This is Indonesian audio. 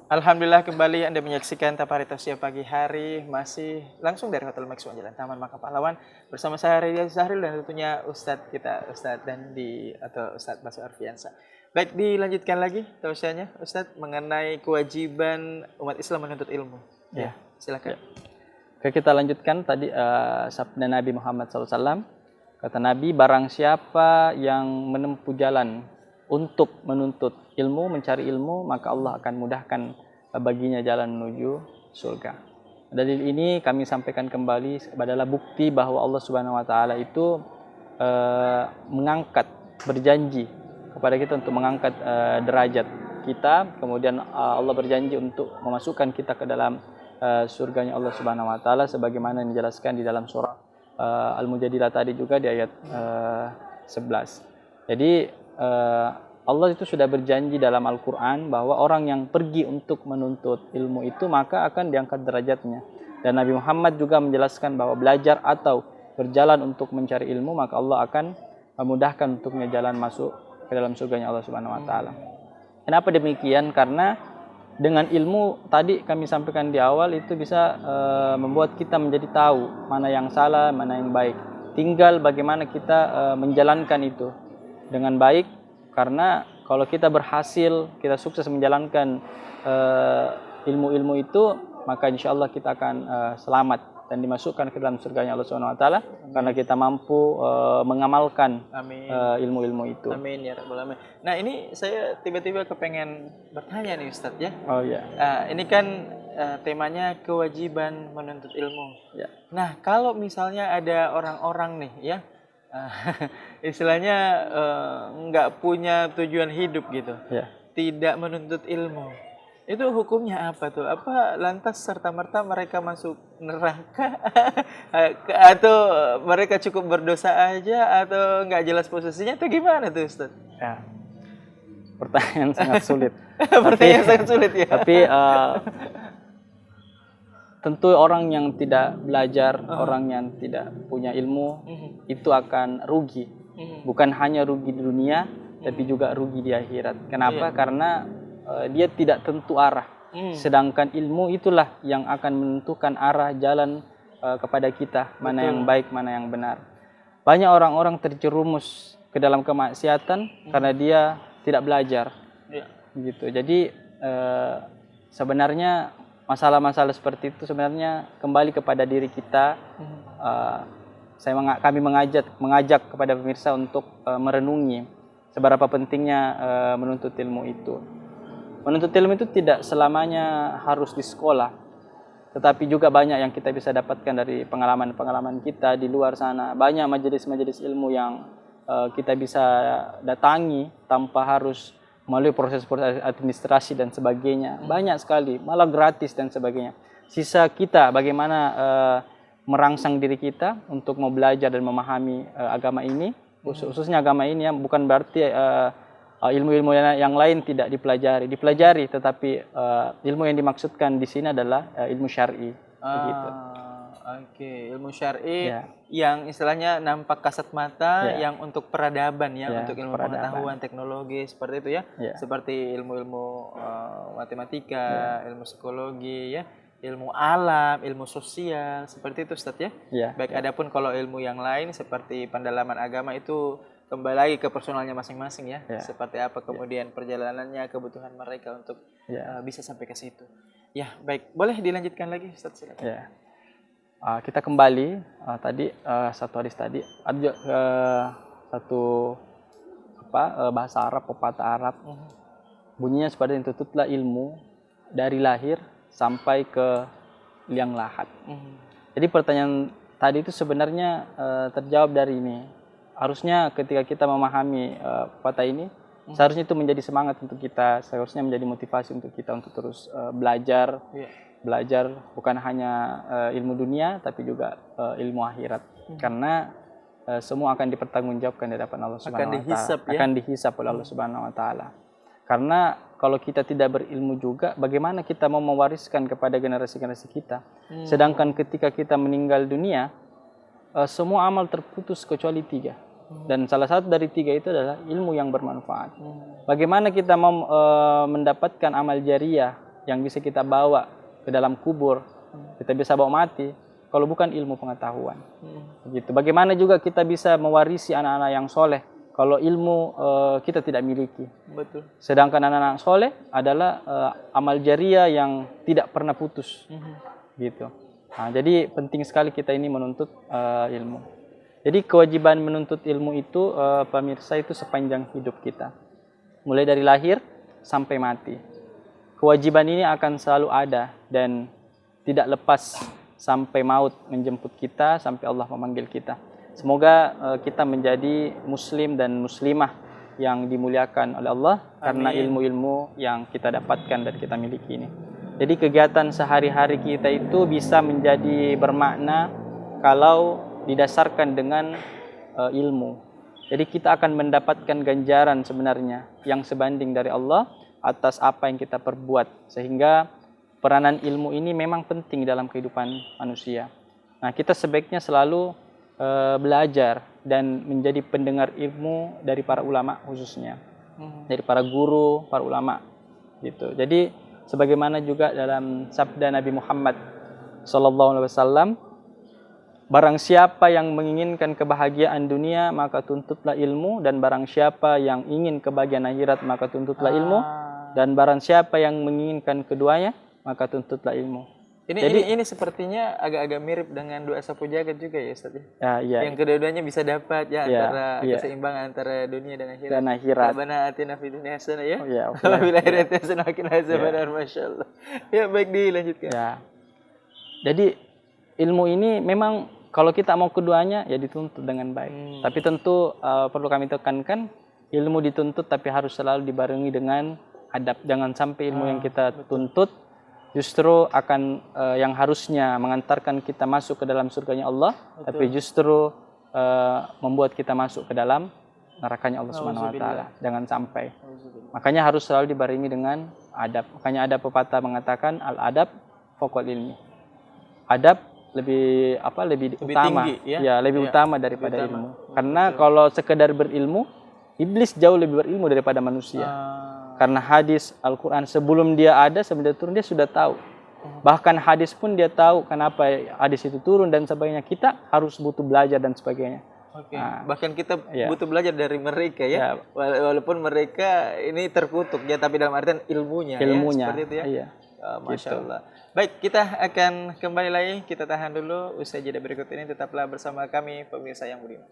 Alhamdulillah kembali Anda menyaksikan Taparitosia pagi hari masih langsung dari Hotel Maxwell Jalan Taman Maka Pahlawan bersama saya Ridwan Zahril dan tentunya Ustadz kita Ustadz Dandi atau Ustadz Basu Arfiansa. Baik, dilanjutkan lagi tausiahnya Ustadz mengenai kewajiban umat Islam menuntut ilmu. Ya, silakan. Oke, kita lanjutkan tadi sabda Nabi Muhammad SAW. Kata Nabi, barang siapa yang menempuh jalan untuk menuntut ilmu, mencari ilmu, maka Allah akan mudahkan baginya jalan menuju surga. Dalil ini kami sampaikan kembali adalah bukti bahwa Allah Subhanahu wa taala itu mengangkat, berjanji kepada kita untuk mengangkat derajat kita, kemudian Allah berjanji untuk memasukkan kita ke dalam surganya Allah Subhanahu wa taala sebagaimana dijelaskan di dalam surah Al-Mujadilah tadi juga di ayat 11. Jadi Allah itu sudah berjanji dalam Al-Quran bahwa orang yang pergi untuk menuntut ilmu itu maka akan diangkat derajatnya. Dan Nabi Muhammad juga menjelaskan bahwa belajar atau berjalan untuk mencari ilmu maka Allah akan memudahkan untuknya jalan masuk ke dalam surganya Allah Subhanahu wa taala. Kenapa demikian? Karena dengan ilmu tadi kami sampaikan di awal itu bisa membuat kita menjadi tahu mana yang salah, mana yang baik. Tinggal bagaimana kita menjalankan itu dengan baik. Karena kalau kita berhasil, kita sukses menjalankan ilmu-ilmu itu, maka insya Allah kita akan selamat dan dimasukkan ke dalam surganya Allah Subhanahu wa taala karena kita mampu mengamalkan ilmu-ilmu itu. Amin ya rabbal alamin. Nah, ini saya tiba-tiba kepengen bertanya nih Ustadz ya. Oh iya. Ini kan temanya kewajiban menuntut ilmu. Ya. Nah, kalau misalnya ada orang-orang nih ya, istilahnya nggak punya tujuan hidup gitu, tidak menuntut ilmu, itu hukumnya apa tuh? Apa lantas serta-merta mereka masuk neraka atau mereka cukup berdosa aja atau nggak jelas posisinya atau gimana tuh Ustaz? Ya. Pertanyaan sangat sulit. Pertanyaan sangat sulit ya. Tapi tentu orang yang tidak belajar, orang yang tidak punya ilmu itu akan rugi. Bukan hanya rugi di dunia, tapi juga rugi di akhirat. Kenapa? Karena dia tidak tentu arah. Sedangkan ilmu itulah yang akan menentukan arah jalan kepada kita, mana yang baik, mana yang benar. Banyak orang-orang terjerumus ke dalam kemaksiatan karena dia tidak belajar. Gitu. Jadi sebenarnya masalah-masalah seperti itu sebenarnya kembali kepada diri kita. Kami mengajak kepada pemirsa untuk merenungi seberapa pentingnya menuntut ilmu itu. Menuntut ilmu itu tidak selamanya harus di sekolah, tetapi juga banyak yang kita bisa dapatkan dari pengalaman-pengalaman kita di luar sana. Banyak majelis-majelis ilmu yang kita bisa datangi tanpa harus melalui proses-proses administrasi dan sebagainya. Banyak sekali, malah gratis dan sebagainya. Sisa kita bagaimana merangsang diri kita untuk mau belajar dan memahami agama ini, khususnya agama ini ya, bukan berarti ilmu-ilmu yang lain tidak dipelajari, tetapi ilmu yang dimaksudkan di sini adalah ilmu syar'i. Begitu. Oke, ilmu syar'i yang istilahnya nampak kasat mata, yang untuk peradaban untuk ilmu pengetahuan teknologi seperti itu ya, seperti ilmu-ilmu matematika, ilmu psikologi ya, ilmu alam, ilmu sosial seperti itu Ustadz ya. Baik, adapun kalau ilmu yang lain seperti pendalaman agama itu kembali lagi ke personalnya masing-masing ya, seperti apa kemudian perjalanannya, kebutuhan mereka untuk bisa sampai ke situ. Ya, baik, boleh dilanjutkan lagi Ustadz silakan. Kita kembali tadi satu hadis tadi ada satu bahasa Arab, pepatah Arab bunyinya seperti itu, tutla ilmu dari lahir sampai ke liang lahat. Jadi pertanyaan tadi itu sebenarnya terjawab dari ini. Harusnya ketika kita memahami pepatah ini, seharusnya itu menjadi semangat untuk kita, seharusnya menjadi motivasi untuk kita untuk terus belajar. Belajar bukan hanya ilmu dunia tapi juga ilmu akhirat. Karena semua akan dipertanggungjawabkan di hadapan Allah Subhanahu wa taala. Akan dihisap oleh Allah Subhanahu wa taala. Karena kalau kita tidak berilmu juga, bagaimana kita mau mewariskan kepada generasi-generasi kita? Sedangkan ketika kita meninggal dunia, semua amal terputus kecuali 3. Dan salah satu dari 3 itu adalah ilmu yang bermanfaat. Bagaimana kita mau mendapatkan amal jariah yang bisa kita bawa ke dalam kubur, kita bisa bawa mati, kalau bukan ilmu pengetahuan. Begitu. Bagaimana juga kita bisa mewarisi anak-anak yang soleh kalau ilmu kita tidak miliki. Betul. Sedangkan anak-anak soleh adalah amal jariah yang tidak pernah putus. Gitu. Nah, jadi penting sekali kita ini menuntut ilmu. Jadi kewajiban menuntut ilmu itu pemirsa itu sepanjang hidup kita. Mulai dari lahir sampai mati. Kewajiban ini akan selalu ada dan tidak lepas sampai maut menjemput kita, sampai Allah memanggil kita. Semoga kita menjadi muslim dan muslimah yang dimuliakan oleh Allah. Amin. Karena ilmu-ilmu yang kita dapatkan dan kita miliki ini. Jadi kegiatan sehari-hari kita itu bisa menjadi bermakna kalau didasarkan dengan ilmu. Jadi kita akan mendapatkan ganjaran sebenarnya yang sebanding dari Allah atas apa yang kita perbuat. Sehingga peranan ilmu ini memang penting dalam kehidupan manusia. Nah, kita sebaiknya selalu belajar dan menjadi pendengar ilmu dari para ulama khususnya. Dari para guru, para ulama. Gitu. Jadi sebagaimana juga dalam sabda Nabi Muhammad SAW, barang siapa yang menginginkan kebahagiaan dunia, maka tuntutlah ilmu. Dan barang siapa yang ingin kebahagiaan akhirat, maka tuntutlah ilmu. Dan barang siapa yang menginginkan keduanya, maka tuntutlah ilmu. Ini sepertinya agak-agak mirip dengan doa sapu jagat juga ya Ustaz? Iya. Yang kedua-duanya bisa dapat antara keseimbangan antara dunia dan akhirat. Rabbana atina fid dunya hasanah ya. Wa fil akhirati hasanah wa qina adzabannar. Masyaallah. Ya, baik, dilanjutkan. Ya. Jadi ilmu ini memang kalau kita mau keduanya ya dituntut dengan baik. Tapi tentu perlu kami tekankan, ilmu dituntut tapi harus selalu dibarengi dengan adab. Jangan sampai ilmu yang kita tuntut justru akan yang harusnya mengantarkan kita masuk ke dalam surganya Allah, tapi justru membuat kita masuk ke dalam nerakanya Allah Subhanahu wa taala. Jangan sampai. Makanya harus selalu dibarengi dengan adab. Makanya ada pepatah mengatakan al-adab faqal ilmi. Adab lebih utama, tinggi, lebih utama daripada ilmu. Karena kalau sekedar berilmu, iblis jauh lebih berilmu daripada manusia. Karena hadis Al-Quran sebelum dia turun dia sudah tahu. Bahkan hadis pun dia tahu kenapa hadis itu turun dan sebagainya. Kita harus butuh belajar dan sebagainya. Bahkan kita butuh belajar dari mereka ya. Walaupun mereka ini terkutuk ya, tapi dalam artian ilmunya. Ya, seperti itu ya. Masya Allah. Baik, kita akan kembali lagi. Kita tahan dulu. Usai jeda berikut ini tetaplah bersama kami pemirsa yang budiman.